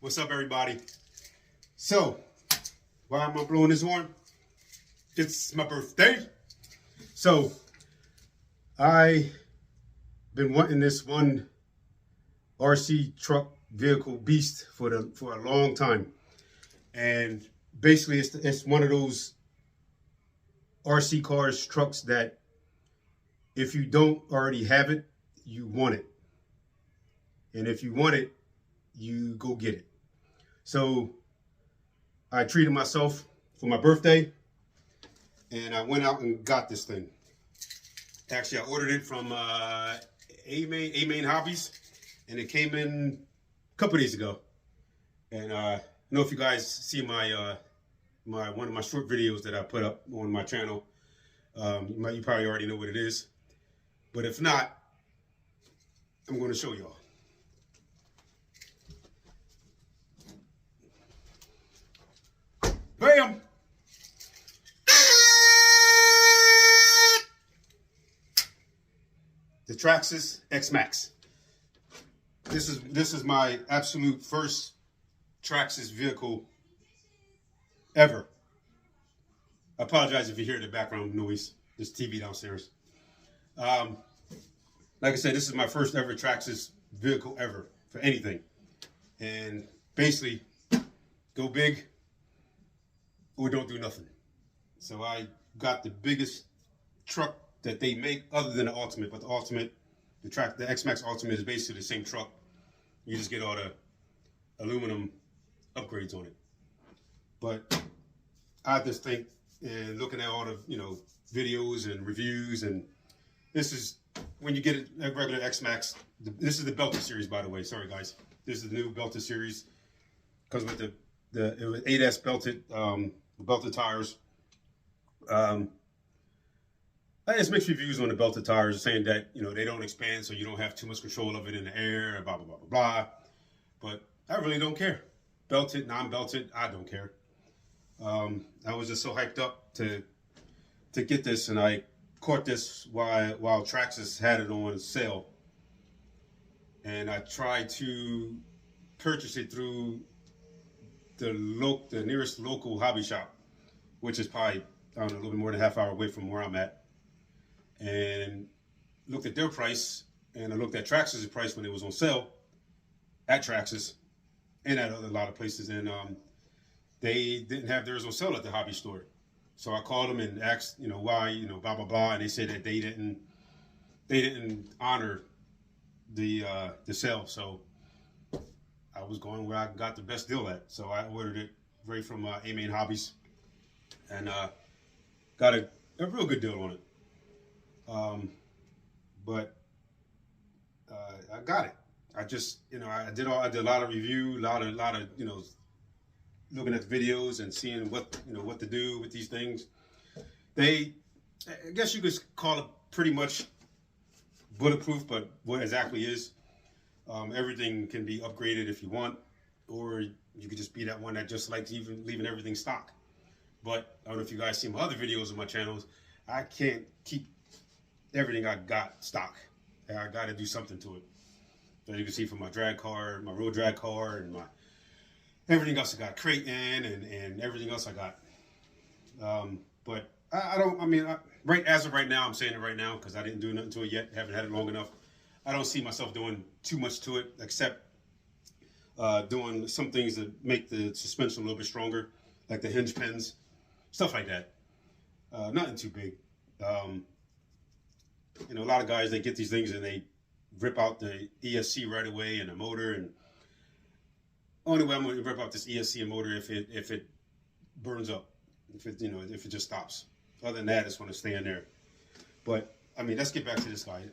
What's up, everybody? So, why am I blowing this horn? It's my birthday. So, I been wanting this one RC truck vehicle beast for a long time, and basically it's one of those RC cars, trucks that if you don't already have it, you want it, and if you want it, you go get it. So I treated myself for my birthday, and I went out and got this thing. Actually, I ordered it from A-Main Hobbies, and it came in a couple days ago. And I don't know if you guys see my one of my short videos that I put up on my channel. You probably already know what it is, but if not, I'm going to show y'all. Bam! The Traxxas Xmaxx. This is my absolute first Traxxas vehicle ever. I apologize if you hear the background noise. There's TV downstairs. Like I said, this is my first ever Traxxas vehicle ever for anything. And basically, go big or don't do nothing. So I got the biggest truck that they make other than the Ultimate, but the Xmaxx Ultimate is basically the same truck. You just get all the aluminum upgrades on it. But I just think, and looking at all the videos and reviews, and this is when you get a regular Xmaxx. This is the belted series, by the way. Sorry guys, this is the new belted series. Because with it was 8S belted tires. I just mixed reviews on the belted tires, saying that they don't expand, so you don't have too much control of it in the air, blah blah blah blah blah. But I really don't care. Belted, non-belted, I don't care. I was just so hyped up to get this, and I caught this while Traxxas had it on sale, and I tried to purchase it through the nearest local hobby shop, which is probably, I don't know, a little bit more than a half hour away from where I'm at, and looked at their price, and I looked at Traxxas' price when it was on sale at Traxxas and at a lot of places, and they didn't have theirs on sale at the hobby store. So I called them and asked, why, blah blah blah, and they said that they didn't honor the sale. So I was going where I got the best deal at. So I ordered it right from A-Main Hobbies, and got a real good deal on it. But I got it. I just, I did a lot of review, a lot of, looking at the videos and seeing what to do with these things. I guess you could call it pretty much bulletproof, but what exactly is, everything can be upgraded if you want, or you could just be that one that just likes leaving everything stock. But I don't know if you guys see my other videos on my channels. I can't keep everything I got stock. I got to do something to it. As you can see from my drag car, my road drag car, and everything else I got, crate in, and everything else I got. But as of right now, I'm saying it right now because I didn't do nothing to it yet. Haven't had it long enough. I don't see myself doing too much to it, except doing some things that make the suspension a little bit stronger, like the hinge pins, stuff like that. Nothing too big. A lot of guys, they get these things and they rip out the ESC right away and the motor, and only way I'm going to rip out this ESC and motor if it burns up, if it just stops. Other than that, it's going to stay in there. But let's get back to this guy.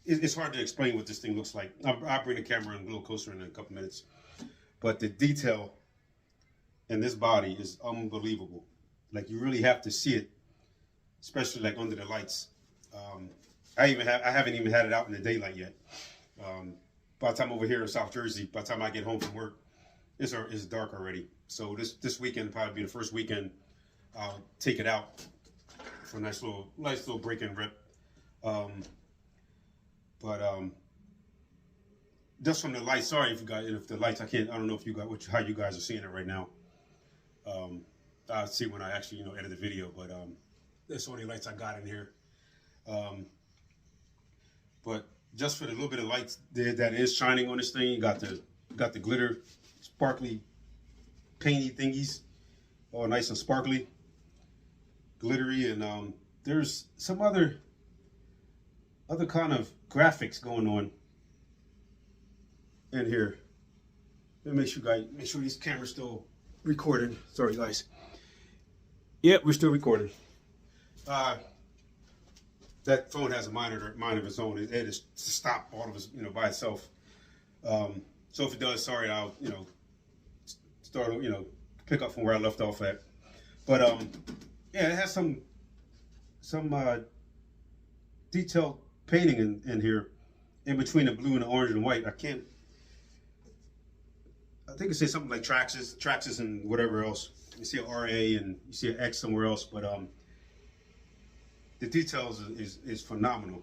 It's hard to explain what this thing looks like. I'll bring the camera in a little closer in a couple minutes. But the detail in this body is unbelievable. Like, you really have to see it, especially like under the lights. I haven't even had it out in the daylight yet. By the time over here in South Jersey, by the time I get home from work, it's dark already. So this weekend will probably be the first weekend I'll take it out for a nice little break and rip. just from the lights. Sorry if the lights. I don't know if you got how you guys are seeing it right now. I'll see when I actually edit the video. But that's the only lights I got in here. But just for the little bit of lights there that is shining on this thing, you got the glitter, sparkly, painty thingies, all nice and sparkly, glittery, and there's some other kind of graphics going on in here. Let me make sure these cameras still recording. Sorry, guys. Yep, we're still recording. That phone has a mind of its own. It is to stop all of us, by itself. So if it does, sorry, I'll start pick up from where I left off at. But yeah, it has some detailed painting in here, in between the blue and the orange and white. I think it says something like traxxas and whatever else. You see an RA and you see an X somewhere else, but the details is phenomenal.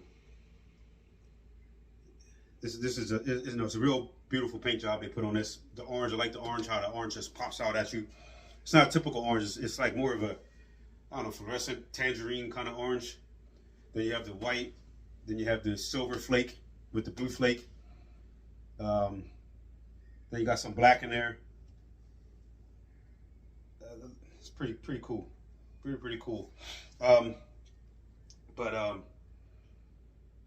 This is it's a real beautiful paint job they put on this. The orange, I like the orange, how the orange just pops out at you. It's not a typical orange. It's like more of a, I don't know, fluorescent tangerine kind of orange. Then you have the white. Then you have the silver flake with the blue flake. Then you got some black in there. It's pretty cool. Pretty cool. Yeah,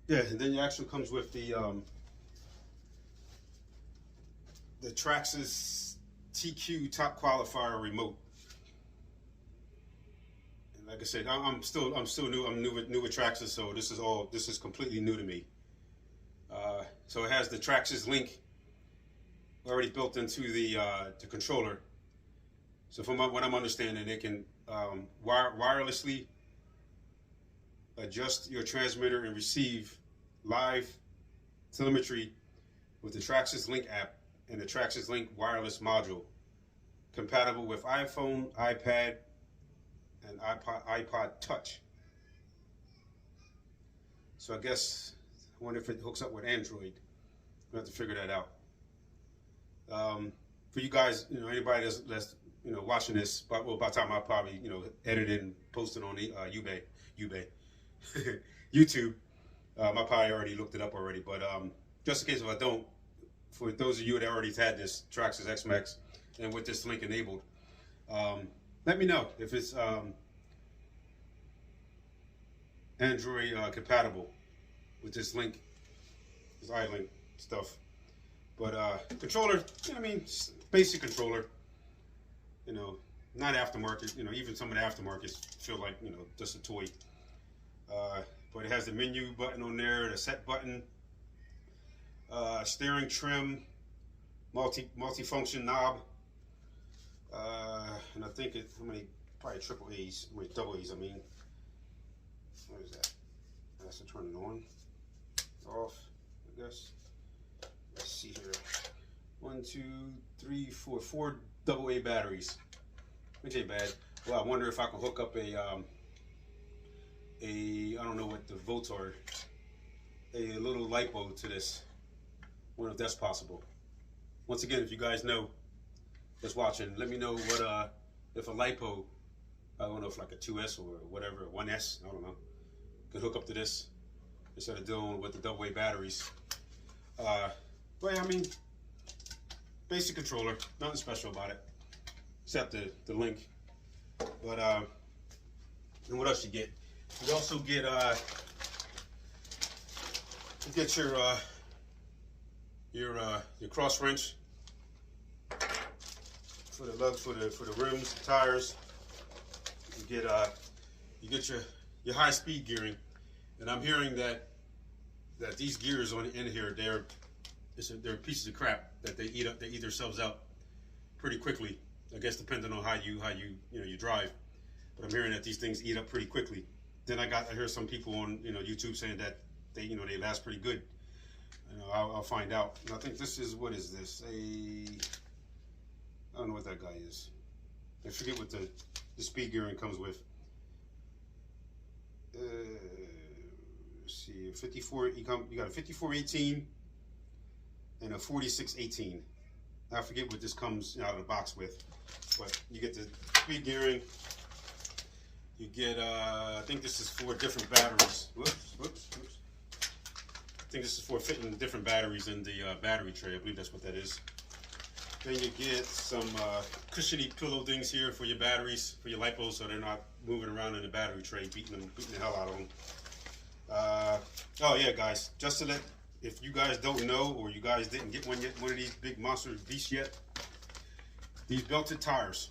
and then it actually comes with the traxxas TQ Top Qualifier remote. And like I said, I'm still new. I'm new with traxxas, so this is completely new to me. So it has the traxxas link already built into the controller. So from what I'm understanding, it can wirelessly adjust your transmitter and receive live telemetry with the traxxas Link app and the traxxas Link wireless module, compatible with iPhone, iPad, and iPod Touch. So I wonder if it hooks up with Android. We'll have to figure that out. For you guys, anybody that's watching this, by the time I probably edit it and post it on the YouTube, I probably already looked it up already. But just in case if I don't, for those of you that already had this traxxas Xmaxx and with this link enabled, let me know if it's Android compatible with this link, this iLink stuff. But controller, basic controller, not aftermarket. Even some of the aftermarkets feel like just a toy. But it has the menu button on there, the set button, steering trim, multi-function knob, and I think probably triple A's, double A's. What is that? That's to turn it on, off, I guess. Let's see here. 1, 2, 3, 4, 4 AA batteries. Which ain't bad. Well, I wonder if I can hook up I don't know what the volts are, a little LiPo to this. Wonder if that's possible. Once again, if you guys know that's watching, let me know what if a LiPo, I don't know if like a 2S or whatever, 1S, I don't know, can hook up to this instead of dealing with the AA batteries. But yeah, basic controller, nothing special about it, except the link. But and what else you get? You also get your cross wrench for the lugs, for the rims, the tires. You get your high speed gearing, and I'm hearing that these gears in here they're pieces of crap that they eat themselves out pretty quickly. I guess depending on how you drive, but I'm hearing that these things eat up pretty quickly. Then I hear some people on YouTube saying that they last pretty good. I'll find out. And I think this is, what is this? I don't know what that guy is. I forget what the speed gearing comes with. Let's see, 54. You got a 5418, and a 4618. I forget what this comes out of the box with, but you get the speed gearing. You get, I think this is for different batteries. Whoops. I think this is for fitting different batteries in the battery tray. I believe that's what that is. Then you get some cushiony pillow things here for your batteries, for your LiPos, so they're not moving around in the battery tray, beating the hell out of them. Oh yeah, guys, just to let, if you guys don't know, or you guys didn't get one yet, one of these big monster beasts yet, these belted tires,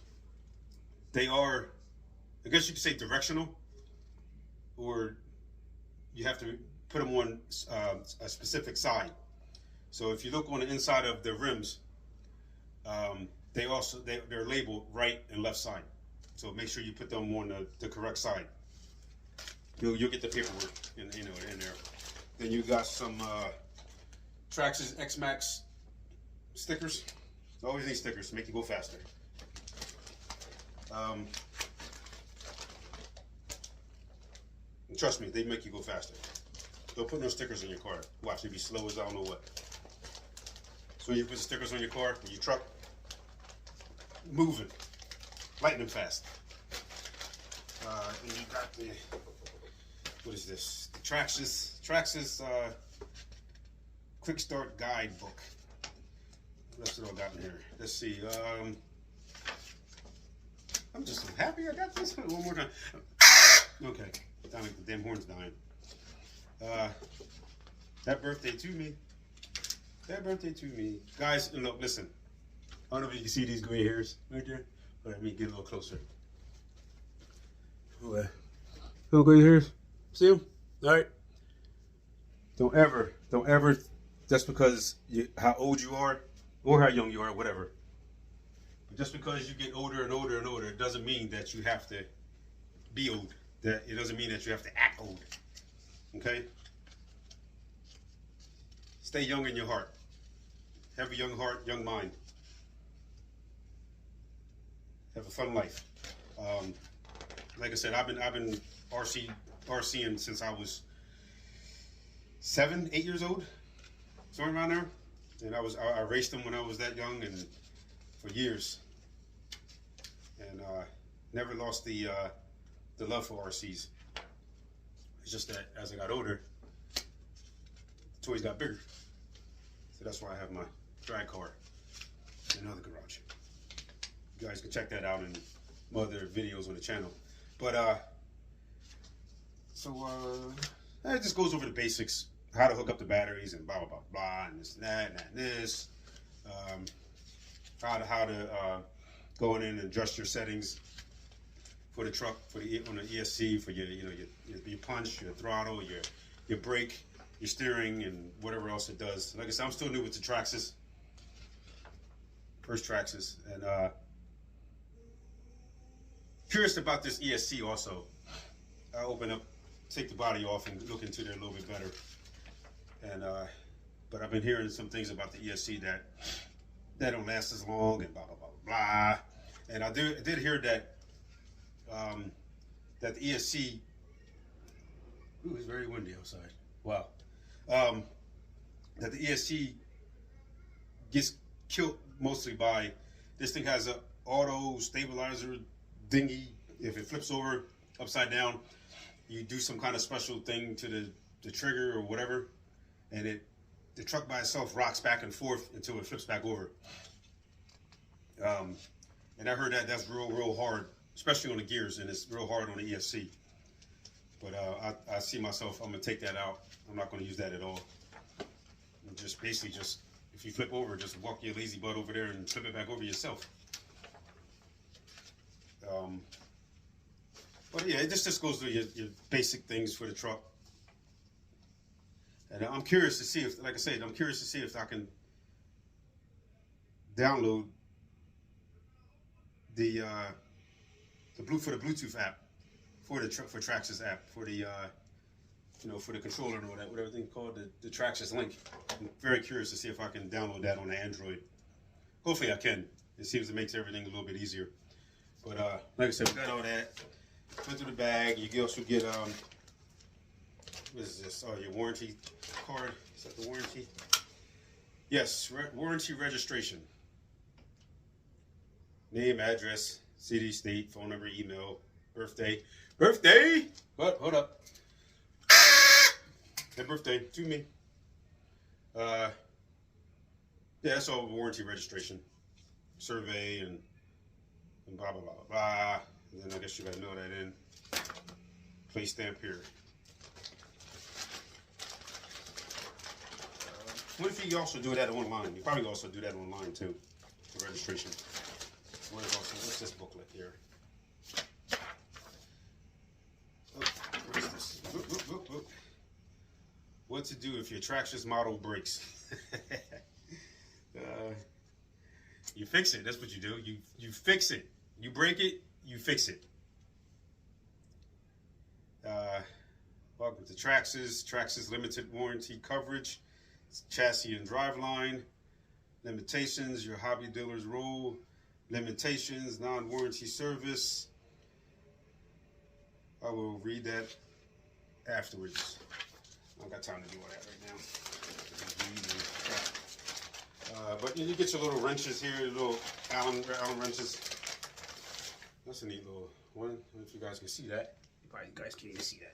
they are, I guess you could say directional, or you have to put them on a specific side. So if you look on the inside of the rims, they're labeled right and left side. So make sure you put them on the correct side. You'll get the paperwork in there. Then you got some Traxxas Xmaxx stickers. Always need stickers to make you go faster. Trust me, they make you go faster. Don't put no stickers on your car. Watch, it'll be slow as I don't know what. So when you put the stickers on your car, your truck, moving, lightning fast. And you got the, what is this? The Traxxas Quick Start Guide book. That's what I got in here. Let's see. I'm just so happy I got this one more time. Okay, sound like the damn horn's dying. That birthday to me. That birthday to me. Guys, look, listen. I don't know if you can see these gray hairs right there, but let me get a little closer. Little gray hairs. See them? All right. Don't ever, just because how old you are or how young you are, whatever. But just because you get older and older and older, it doesn't mean that you have to be old. That it doesn't mean that you have to act old. Okay? Stay young in your heart. Have a young heart, young mind. Have a fun life. Like I said, I've been RCing since I was 7, 8 years old, somewhere around there. And I raced them when I was that young, and for years. And never lost the love for RCs. It's just that as I got older, the toys got bigger. So that's why I have my drag car in another garage. You guys can check that out in other videos on the channel. But it just goes over the basics, how to hook up the batteries and blah blah blah blah, and this and that and that and this. How to go in and adjust your settings for the truck, on the ESC, for your your punch, your throttle, your brake, your steering, and whatever else it does. Like I said, I'm still new with the Traxxas, first Traxxas, and curious about this ESC also. I open up, take the body off, and look into there a little bit better. And but I've been hearing some things about the ESC that don't last as long and blah blah blah blah. And I did hear that that the ESC. Ooh, it's very windy outside. Wow. That the ESC gets killed mostly by this thing has a auto stabilizer thingy. If it flips over upside down, you do some kind of special thing to the trigger or whatever, and the truck by itself rocks back and forth until it flips back over. And I heard that's real hard, especially on the gears, and it's real hard on the ESC. But I see myself, I'm gonna take that out. I'm not gonna use that at all. And just basically if you flip over, just walk your lazy butt over there and flip it back over yourself. But yeah, this just goes through your basic things for the truck. And I'm curious to see if, like I said, I'm curious to see if I can download the Bluetooth app for Traxxas app for the for the controller and all that, whatever thing called the Traxxas Link. I'm very curious to see if I can download that on the Android. Hopefully I can. It seems it makes everything a little bit easier. But like I said, we got all that. Went through the bag. You can also get what is this? Oh, your warranty card. Is that the warranty? Yes, warranty registration. Name, address, city, state, phone number, email, birthday. Birthday? What? Hold up. Happy birthday to me. Yeah, that's all warranty registration. Survey and blah, blah, blah, blah. And then I guess you gotta know that in. Place stamp here. What if you also do that online? You probably also do that online too, the registration. What's this booklet here? Oh, what is this? What to do if your traxxas model breaks? You fix it. That's what you do. You fix it. You break it. You fix it. Welcome to traxxas. Traxxas limited warranty coverage. Chassis and driveline. Limitations. Your hobby dealer's role. Limitations. Non-warranty service. I will read that afterwards. I don't got time to do all that right now. But you get your little wrenches here, little Allen wrenches. That's a neat little one. I don't know if you guys can see that. You guys can't even see that.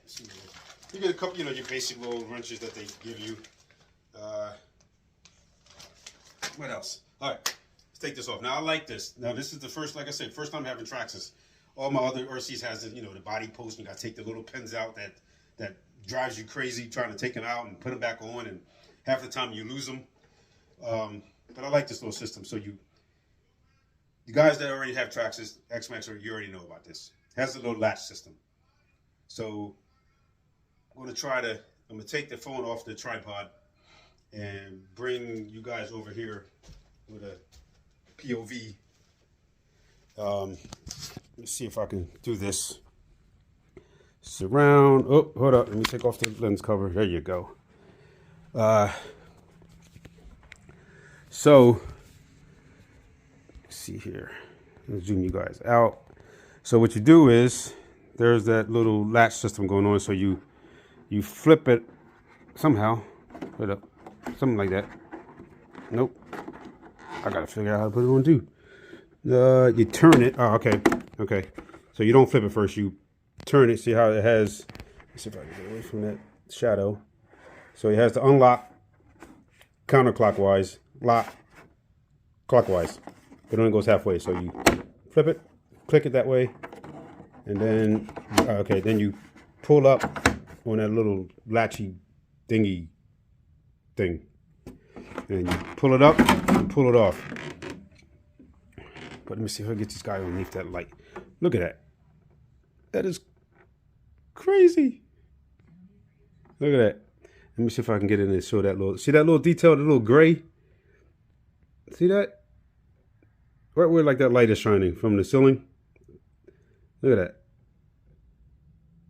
You get a couple, your basic little wrenches that they give you. What else? All right, let's take this off. Now I like this. Now this is the first, like I said, first time having traxxas. All my other RCs has the, the body post. You got to take the little pins out that drives you crazy trying to take them out and put them back on, and half the time you lose them. But I like this little system. So you guys that already have traxxas, Xmaxx, you already know about this. It has a little latch system. So I'm going to take the phone off the tripod and bring you guys over here with a POV. Let's see if I can do this. Surround. Oh, hold up. Let me take off the lens cover. There you go. So, let's see here. Let's zoom you guys out. So what you do is, there's that little latch system going on. So you flip it somehow. Hold up. Something like that. Nope. I gotta figure out how to put it on too. You turn it. Oh, okay. Okay. So you don't flip it first. You turn it. See how it has. Let's see if I can get away from that shadow. So it has to unlock counterclockwise, lock clockwise. It only goes halfway. So you flip it, click it that way, and then okay. Then you pull up on that little latchy thingy thing, and you pull it up and pull it off. But let me see if I get this guy underneath that light. Look at that. That is crazy. Look at that. Let me see if I can get in and show that little. See that little detail, the little gray? See that? Right where like that light is shining from the ceiling. Look at that.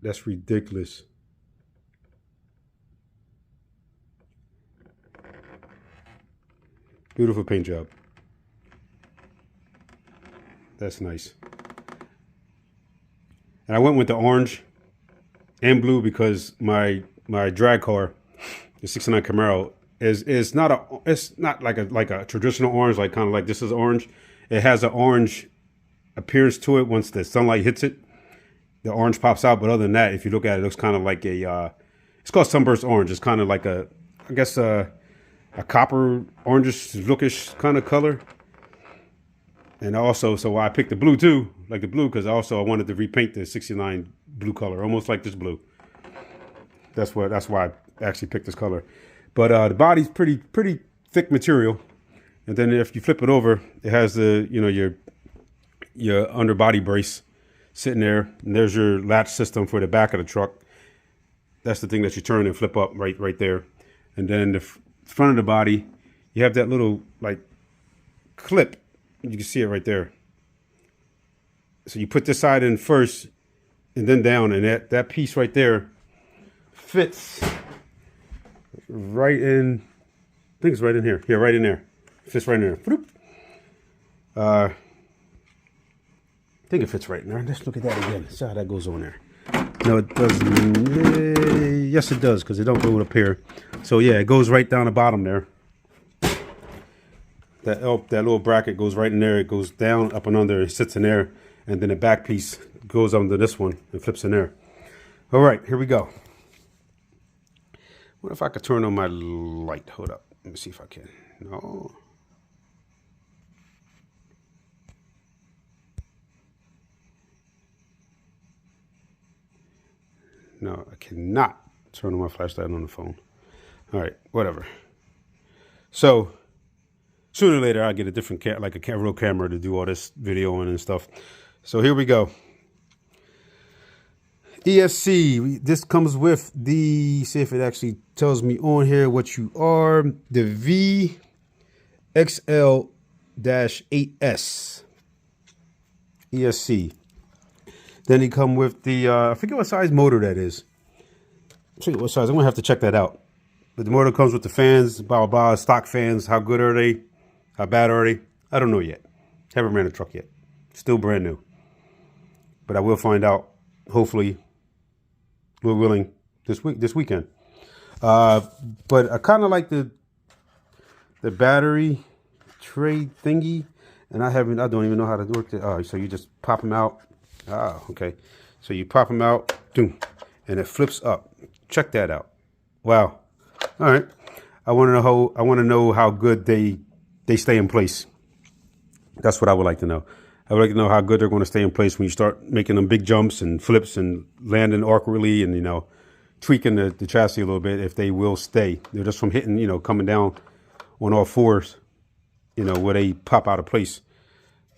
That's ridiculous. Beautiful paint job. That's nice. And I went with the orange and blue because my drag car, the '69 Camaro, is not like a traditional orange, like kind of like this is orange. It has an orange appearance to it once the sunlight hits it. The orange pops out, but other than that, if you look at it, it looks kind of like it's called sunburst orange. It's kind of like I guess a copper orangish lookish kind of color. And also, so I picked the blue too, like the blue, because I wanted to repaint the '69 blue color, almost like this blue. That's why I actually picked this color. But the body's pretty thick material, and then if you flip it over, it has the your underbody brace sitting there, and there's your latch system for the back of the truck. That's the thing that you turn and flip up right there, and then the front of the body, you have that little like clip. You can see it right there. So you put this side in first and then down, and that piece right there fits right in. I think it's right in here. Yeah, right in there. Fits right in there. I think it fits right in there. Let's look at that again. See how that goes on there. No, it doesn't. Yes, it does, because it don't go up here. So yeah, it goes right down the bottom there. that little bracket goes right in there. It goes down, up and under, it sits in there, and then the back piece goes under this one and flips in there. All right, here we go. What if I could turn on my light? Hold up. Let me see if I can. No. No, I cannot turn on my flashlight on the phone. All right, whatever. So sooner or later, I'll get a different real camera to do all this videoing and stuff. So here we go. ESC. This comes with the. See if it actually tells me on here what you are. The VXL-8S ESC. Then they come with the, I forget what size motor that is. I forget what size. I'm going to have to check that out. But the motor comes with the fans, blah, blah, blah, stock fans. How good are they? How bad are they? I don't know yet. Haven't ran a truck yet. Still brand new. But I will find out, hopefully, Lord willing, this weekend. But I kind of like the battery tray thingy. And I don't even know how to work it. Oh, so you just pop them out. Ah, okay. So you pop them out, boom, and it flips up. Check that out. Wow. All right. I want to know how good they stay in place. That's what I would like to know. I would like to know how good they're going to stay in place when you start making them big jumps and flips and landing awkwardly and, tweaking the chassis a little bit, if they will stay. They're just from hitting, coming down on all fours, where they pop out of place.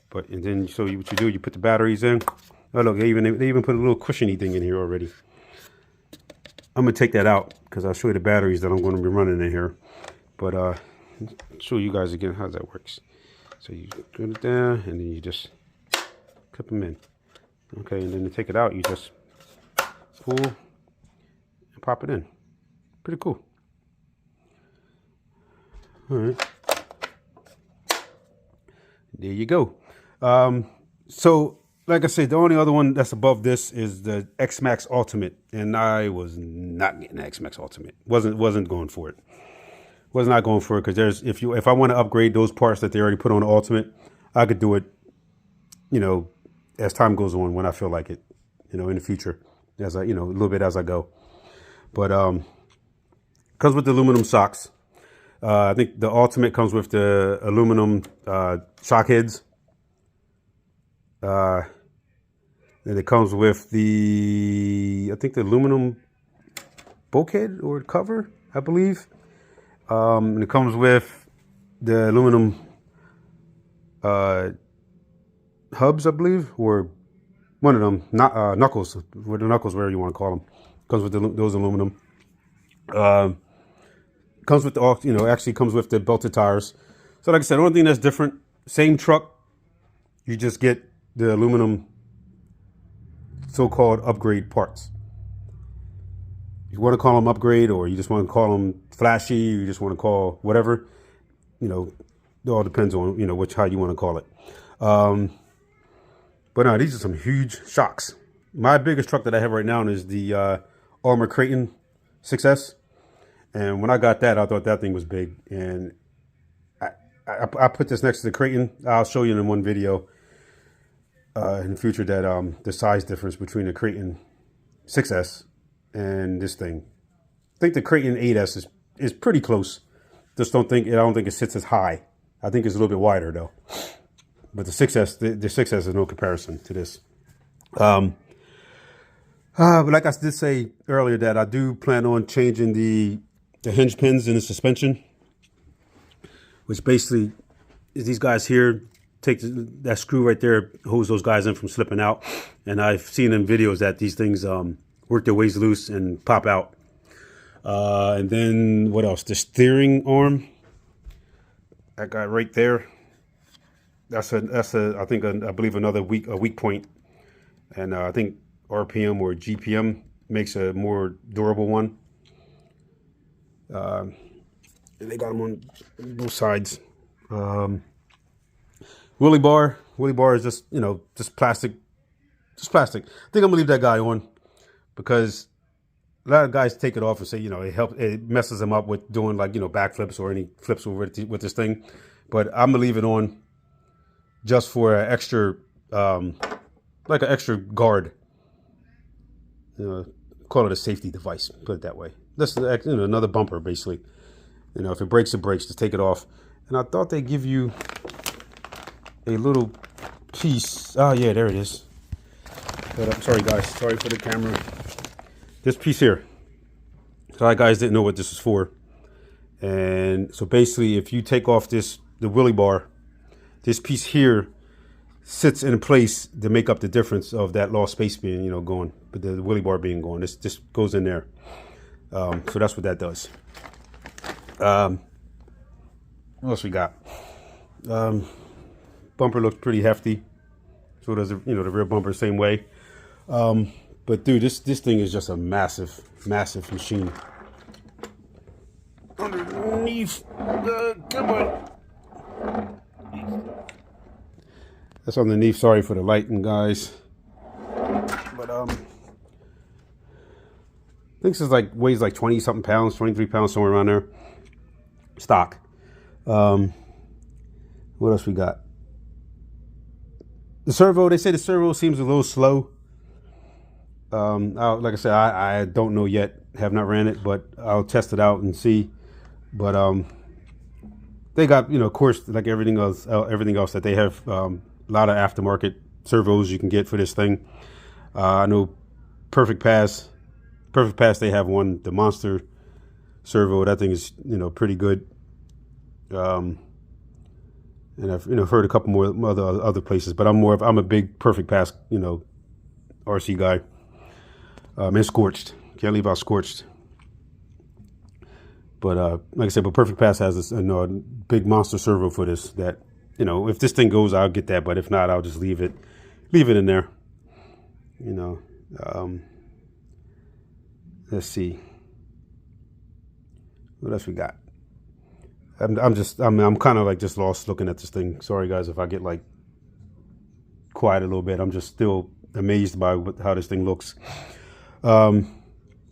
But, and then, so what you do, you put the batteries in. Oh, look, they even put a little cushiony thing in here already. I'm going to take that out because I'll show you the batteries that I'm going to be running in here. But show you guys again how that works. So you put it down and then you just clip them in. Okay, and then to take it out, you just pull and pop it in. Pretty cool. All right. There you go. So, like I said, the only other one that's above this is the Xmaxx Ultimate, and I was not getting the Xmaxx Ultimate. Wasn't going for it. Was not going for it because if I want to upgrade those parts that they already put on the Ultimate, I could do it, as time goes on when I feel like it, in the future, as I, a little bit as I go. But comes with the aluminum socks. I think the Ultimate comes with the aluminum shock heads. And it comes with I think the aluminum bulkhead or cover, I believe. And it comes with the aluminum hubs, I believe, or one of them, knuckles, or the knuckles, whatever you want to call them. Comes with those aluminum. Comes with actually comes with the belted tires. So like I said, the only thing that's different, same truck, you just get the aluminum so-called upgrade parts. You want to call them upgrade, or you just want to call them flashy, you just want to call whatever, it all depends on, how you want to call it. But no, these are some huge shocks. My biggest truck that I have right now is the Armour Creighton 6S. And when I got that, I thought that thing was big. And I put this next to the Creighton. I'll show you in one video in the future that the size difference between the Creighton 6S and this thing. I think the Creighton 8S is pretty close. I don't think it sits as high. I think it's a little bit wider though. But the 6S, the 6S is no comparison to this. But like I did say earlier, that I do plan on changing the hinge pins in the suspension, which basically is these guys here. Take that screw right there, hose those guys in from slipping out. And I've seen in videos that these things work their ways loose and pop out. And then what else? The steering arm, that guy right there. I believe another weak point. And I think RPM or GPM makes a more durable one. They got them on both sides. Wheelie bar is just plastic. Just plastic. I think I'm gonna leave that guy on because a lot of guys take it off and say, it messes them up with doing backflips or any flips with this thing. but I'm gonna leave it on just for an extra, like an extra guard. Call it a safety device. Put it that way. This is another bumper, basically. If it breaks, it breaks. Just take it off. And I thought they give you a little piece. Oh yeah, there it is. But I'm sorry, guys. Sorry for the camera. This piece here. So I guys didn't know what this is for. And so basically, if you take off the wheelie bar, this piece here sits in place to make up the difference of that lost space being, going, but the wheelie bar being gone. This just goes in there. So that's what that does. What else we got? Bumper looks pretty hefty. So does the rear bumper, same way. But dude, this thing is just a massive, massive machine. Underneath, come on. That's underneath. Sorry for the lighting, guys. But I think this is weighs like 20 something pounds, 23 pounds, somewhere around there. Stock. What else we got? The servo. They say the servo seems a little slow. Like I said, I don't know yet. Have not ran it, but I'll test it out and see. But they got, of course, like everything else that they have. A lot of aftermarket servos you can get for this thing. I know Perfect Pass, they have one, the Monster servo. That thing is, pretty good. And I've, heard a couple more other places, but I'm a big Perfect Pass, RC guy. And Scorched. Can't leave out Scorched. But like I said, but Perfect Pass has this, a big Monster servo for this. That if this thing goes, I'll get that. But if not, I'll just leave it in there. Let's see. What else we got? I'm kind of just lost looking at this thing. Sorry guys if I get quiet a little bit. I'm just still amazed by how this thing looks. But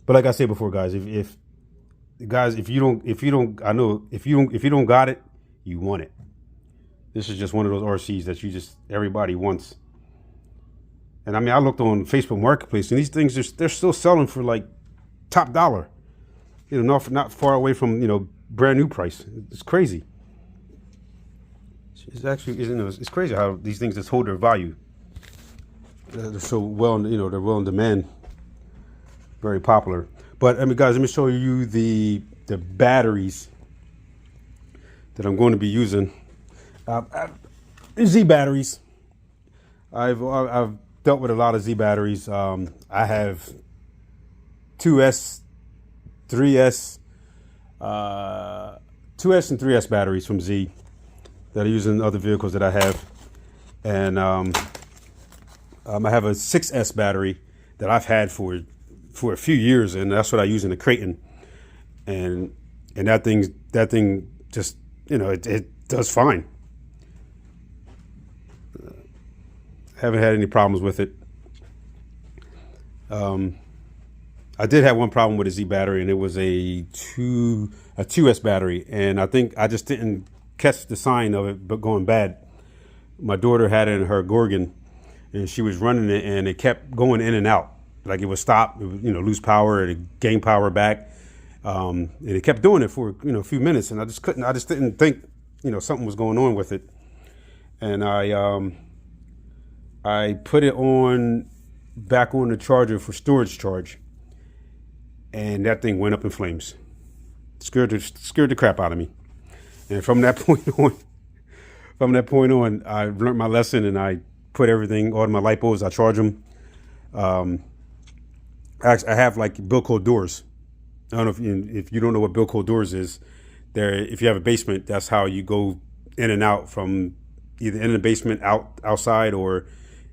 like I said before, guys, if you don't got it, you want it. This is just one of those RCs that everybody wants. And I looked on Facebook Marketplace, and these things they're still selling for top dollar. Not far away from brand new price. It's crazy. It's actually it's crazy how these things just hold their value. They're so well, they're well in demand. Very popular. But guys, let me show you the batteries that I'm going to be using. Z batteries. I've dealt with a lot of Z batteries. I have 2S, 3S, 2S and 3S batteries from Z that I use in other vehicles that I have, and I have a 6S battery that I've had for a few years, and that's what I use in the Creighton, and that thing just it does fine. Haven't had any problems with it. I did have one problem with a Z battery, and it was a 2S battery, and I think I just didn't catch the sign of it, but going bad. My daughter had it in her Gorgon, and she was running it, and it kept going in and out. It would stop, it would, lose power, it would gain power back, and it kept doing it for a few minutes, and I just didn't think something was going on with it, and I put it back on the charger for storage charge, and that thing went up in flames. Scared the crap out of me. And from that point on, I learned my lesson, and I put all my lipos, I charge them. I have Bilco doors. I don't know if you don't know what Bilco doors is. If you have a basement, that's how you go in and out from either in the basement outside, or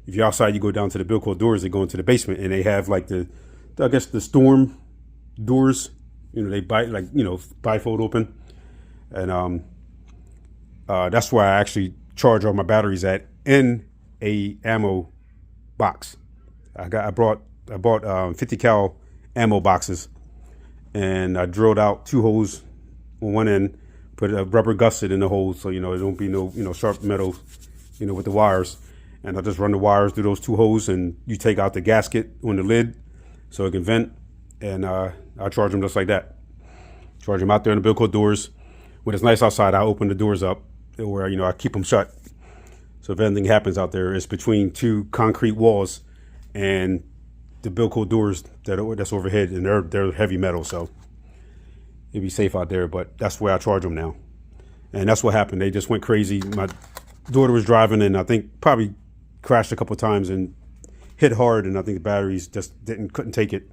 if you're outside, you go down to the Bilco doors that go into the basement, and they have the storm doors. They bifold open, and that's where I actually charge all my batteries in a ammo box. I bought 50 cal ammo boxes, and I drilled out 2 holes on one end, put a rubber gusset in the hole so there don't be no sharp metal with the wires. And I'll just run the wires through those 2 holes, and you take out the gasket on the lid so it can vent, and I charge them just like that. Charge them out there in the Bilco doors. When it's nice outside, I open the doors up where I keep them shut. So if anything happens out there, it's between 2 concrete walls and the Bilco doors that's overhead, and they're heavy metal, so it'd be safe out there. But that's where I charge them now, and that's what happened. They just went crazy. My daughter was driving, and I think probably crashed a couple of times and hit hard, and I think the batteries just couldn't take it,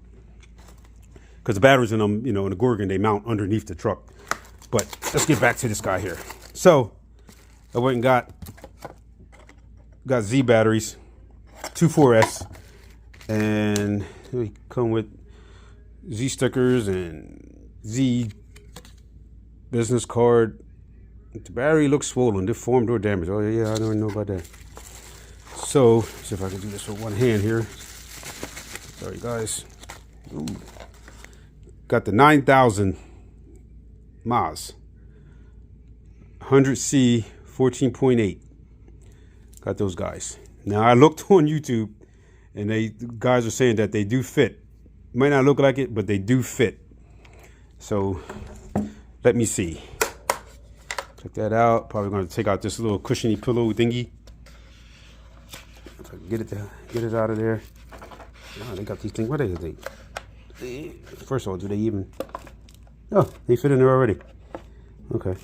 because the batteries in them, in the Gorgon, they mount underneath the truck. But let's get back to this guy here. So I went and got Z batteries, 2 4S, and they come with Z stickers and Z business card. The battery looks swollen, deformed, or damaged. Oh yeah, I don't know about that. So, see if I can do this with one hand here. Sorry, guys. Ooh. Got the 9000 Maz 100C 14.8. Got those guys. Now, I looked on YouTube, and the guys are saying that they do fit. Might not look like it, but they do fit. So, let me see. Check that out. Probably going to take out this little cushiony pillow thingy. If I can get it out of there. Oh, they got these things. What are they? First of all, do they even? Oh, they fit in there already. Okay.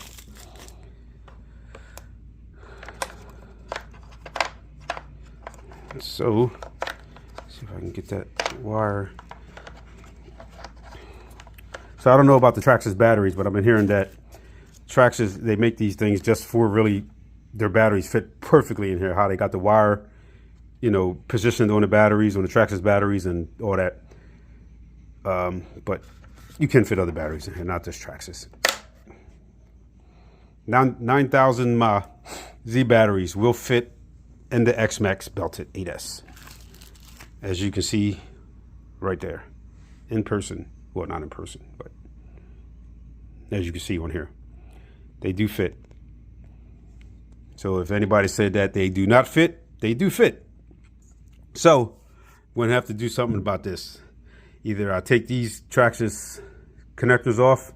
So, let's see if I can get that wire. So I don't know about the Traxxas batteries, but I've been hearing that Traxxas, they make these things just for really, their batteries fit perfectly in here. How they got the wire, positioned on the batteries, on the Traxxas batteries and all that. But you can fit other batteries in here, not just Traxxas. 9000 mAh Z batteries will fit in the Xmaxx belted 8S. As you can see right there, in person. Well, not in person, but as you can see on here, they do fit. So if anybody said that they do not fit, they do fit. So we're gonna have to do something about this. Either I take these Traxxas connectors off,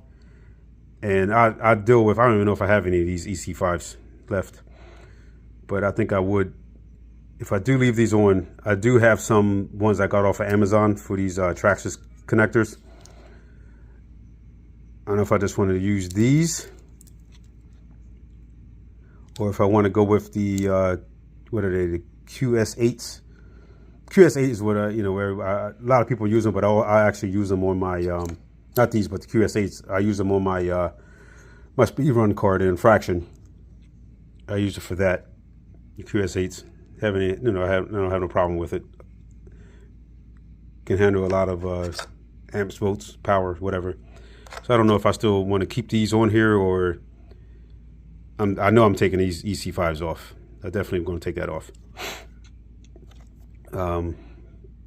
and I deal with, I don't even know if I have any of these EC5s left, but I think I would. If I do leave these on, I do have some ones I got off of Amazon for these Traxxas connectors. I don't know if I just want to use these, or if I want to go with the, what are they, the QS8s. QS8 is what where a lot of people use them, but I actually use them on my, not these, but the QS8s. I use them on my my speed run card in Fraction. I use it for that. The QS8s. I don't have no problem with it. Can handle a lot of amps, volts, power, whatever. So I don't know if I still want to keep these on here, or I know I'm taking these EC5s off. I definitely am going to take that off.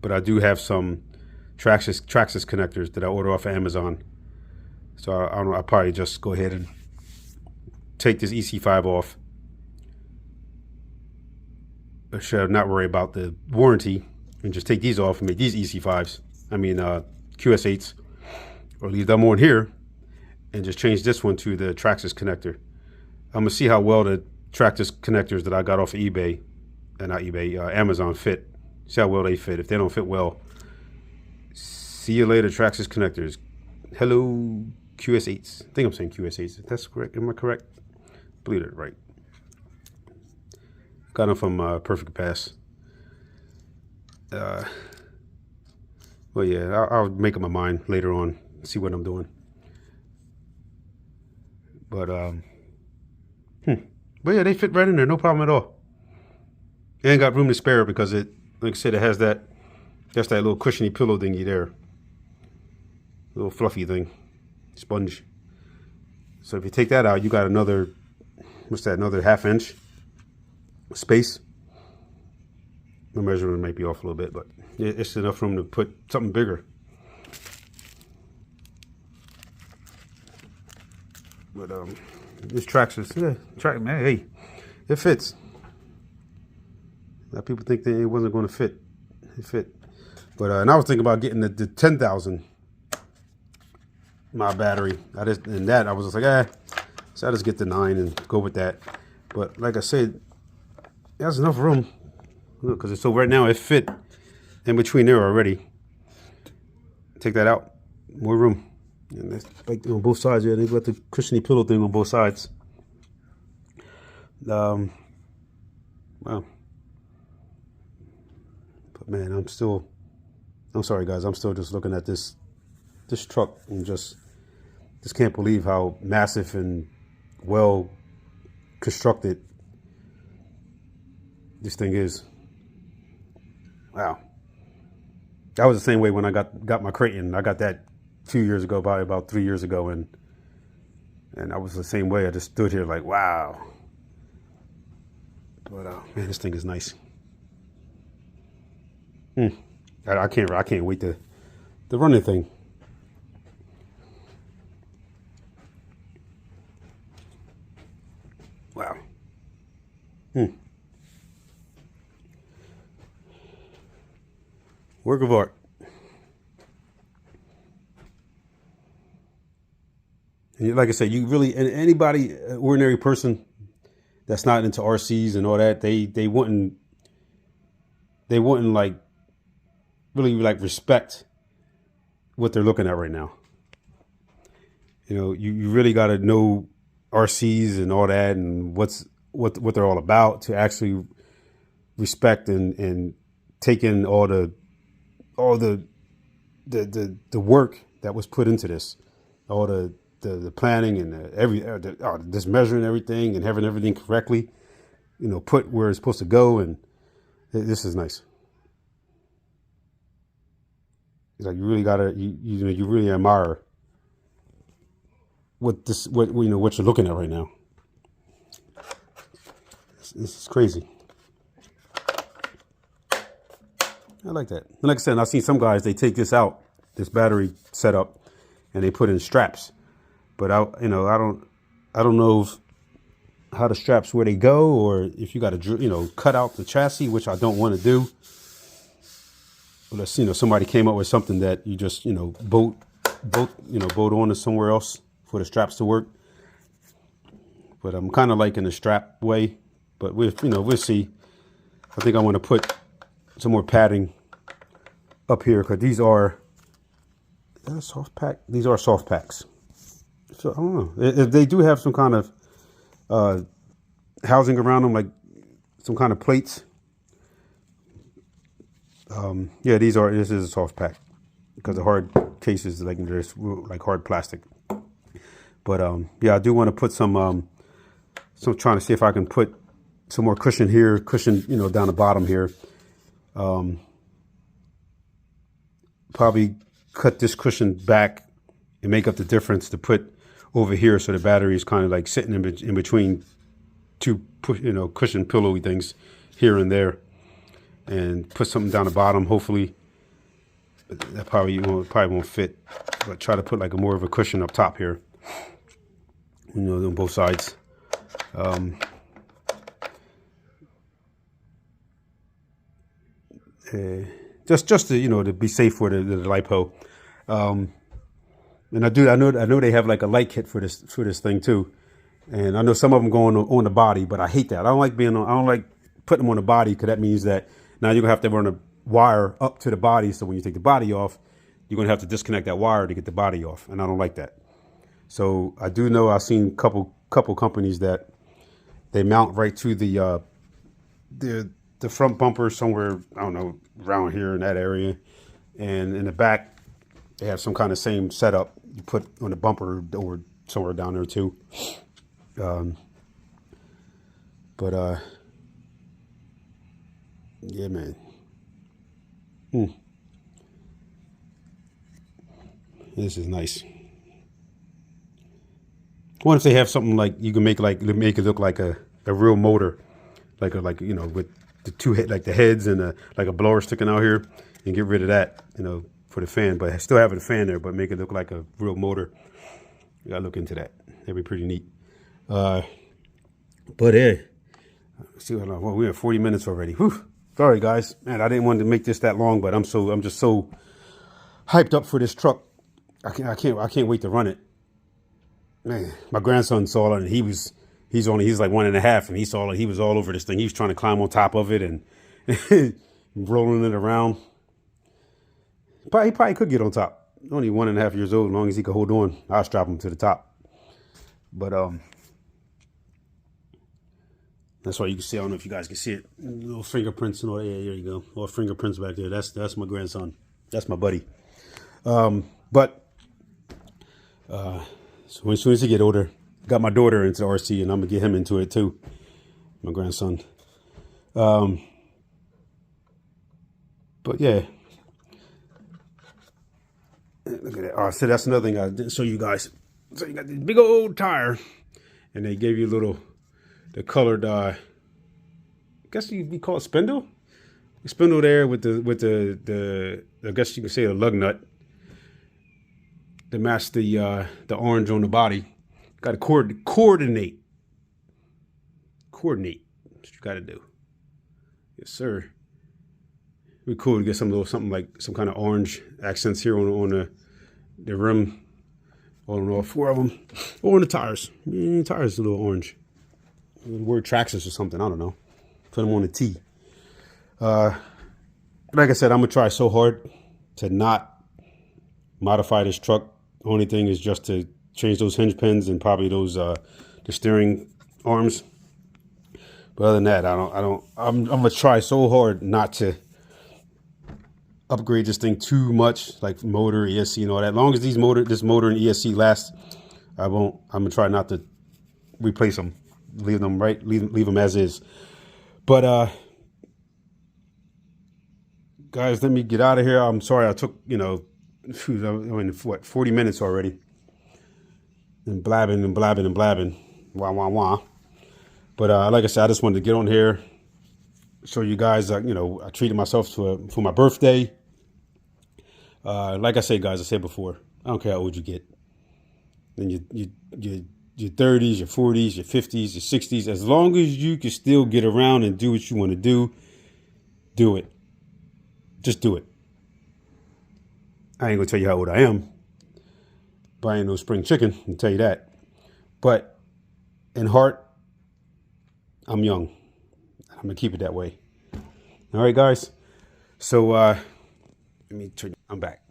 But I do have some Traxxas connectors that I order off of Amazon. So I'll probably just go ahead and take this EC5 off. I should not worry about the warranty and just take these off and make these EC5s. I mean QS8s, or leave them on here and just change this one to the Traxxas connector. I'm gonna see how well the Traxxas connectors that I got off of eBay, and not eBay, Amazon fit. See how well they fit. If they don't fit well, see you later, Traxxas connectors. Hello, QS8s. I think I'm saying QS8s. That's correct. Am I correct? I believe it right. Got them from Perfect Pass. Well, yeah, I'll make up my mind later on. See what I'm doing. But but yeah, they fit right in there. No problem at all. And got room to spare because it, like I said, it has that. That's that little cushiony pillow thingy there. Little fluffy thing, sponge. So if you take that out, you got another. What's that? Another ½ inch space. The measurement might be off a little bit, but it's enough room to put something bigger. But This traxxas, yeah, man, hey, it fits. A lot of people think that it wasn't going to fit. It fit. But and I was thinking about getting the 10,000 mAh battery. I was just like, so I just get the 9 and go with that. But like I said, there's enough room. Look, because so right now it fit in between there already. Take that out, more room. And that's like on both sides. Yeah, they've got the cushiony pillow thing on both sides. Wow. But man, I'm sorry guys, I'm still just looking at this truck and just can't believe how massive and well constructed this thing is. Wow. That was the same way when I got my Creighton. I got that a few years ago, probably about 3 years ago, and I was the same way. I just stood here like, wow. But man, this thing is nice. I can't wait to run the thing. Wow. Work of art. And like I said, you really, anybody, ordinary person that's not into RCs and all that, they wouldn't like really like respect what they're looking at right now. You know, you really got to know RCs and all that and what they're all about to actually respect and take in all the work that was put into this, all the planning and this measuring everything and having everything correctly, you know, put where it's supposed to go, and this is nice. It's like you really gotta you really admire what you're looking at right now. This is crazy. I like that. And like I said, I've seen some guys, they take this out, this battery setup, and they put in straps. But I don't know how the straps, where they go, or if you got to cut out the chassis, which I don't want to do. Unless somebody came up with something that you just bolt on to somewhere else for the straps to work. But I'm kind of liking the strap way. But we'll see. I think I want to put some more padding up here, because these are soft pack. These are soft packs. So I don't know if they do have some kind of housing around them, like some kind of plates. Yeah, this is a soft pack, because the hard cases like there's like hard plastic. But yeah, I do want to put some trying to see if I can put some more cushion here, down the bottom here. Probably cut this cushion back and make up the difference to put over here, so the battery is kind of like sitting in between two cushion pillowy things here and there, and put something down the bottom. Hopefully that probably won't fit, but try to put like more of a cushion up top here, on both sides. Just to be safe for the LiPo. And I know they have like a light kit for this thing too, and I know some of them go on the body, but I hate that. I don't like putting them on the body, because that means that now you're gonna have to run a wire up to the body. So when you take the body off, you're gonna have to disconnect that wire to get the body off, and I don't like that. So I do know I've seen couple companies that they mount right to the front bumper somewhere, I don't know, around here in that area, and in the back they have some kind of same setup you put on the bumper or somewhere down there too. But yeah, man. This is nice. What if they have something like you can make it look like a real motor, like with the two the heads and like a blower sticking out here, and get rid of that, for the fan, but still have a fan there, but make it look like a real motor. You gotta look into that. That'd be pretty neat. But hey, see, well, we're at 40 minutes already. Whew. Sorry, guys. Man, I didn't want to make this that long, but I'm just so hyped up for this truck. I can't wait to run it. Man, my grandson saw it, and he's like 1.5, and he saw it. He was all over this thing. He was trying to climb on top of it and rolling it around. He probably could get on top. Only 1.5 years old. As long as he could hold on, I'll strap him to the top. But that's why you can see. I don't know if you guys can see it. Little fingerprints and all. Yeah, there you go. All fingerprints back there. That's my grandson. That's my buddy. But so as soon as he get older, got my daughter into RC, and I'm gonna get him into it too. My grandson. But yeah. Look at that. Oh, so that's another thing I didn't show you guys. So you got this big old tire, and they gave you the colored, I guess you'd call it spindle. The spindle there with the I guess you could say a lug nut to match the orange on the body. Got to coordinate. Coordinate. That's what you got to do. Yes, sir. It'd be cool to get something like some kind of orange accents here on the rim, on all 4 of them, or on the tires. The tires are a little orange. The word traxxas or something. I don't know. Put them on the T. Like I said, I'm gonna try so hard to not modify this truck. The only thing is just to change those hinge pins and probably those the steering arms. But other than that, I'm gonna try so hard not to upgrade this thing too much, like motor, ESC, and all that. As long as this motor and ESC last, I'm gonna try not to replace them, leave them as is. But guys, let me get out of here. I'm sorry I took what 40 minutes already, and blabbing, wah. But like I said, I just wanted to get on here, show you guys. I treated myself for my birthday. Like I said, guys, I said before, I don't care how old you get. Then your 30s, your 40s, your 50s, your 60s, as long as you can still get around and do what you want to do it. Just do it. I ain't gonna tell you how old I am, but I ain't no spring chicken, I'll tell you that. But in heart, I'm young. I'm gonna keep it that way. All right, guys. So let me turn. I'm back.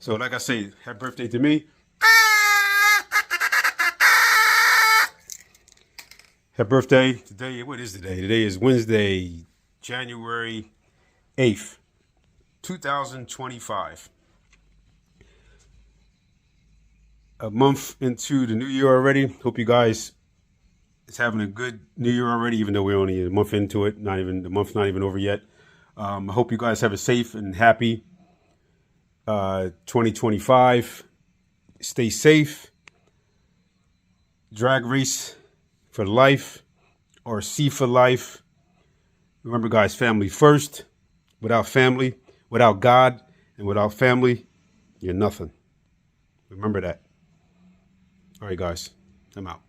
So like I say, happy birthday to me. Happy birthday. Today, what is today? Today is Wednesday, January 8th, 2025. A month into the new year already. Hope you guys is having a good new year already, even though we're only a month into it. The month's not even over yet. I hope you guys have a safe and happy 2025. Stay safe. Drag race for life, or C for life. Remember, guys, family first. Without family, without God, and without family, you're nothing. Remember that. All right, guys, I'm out.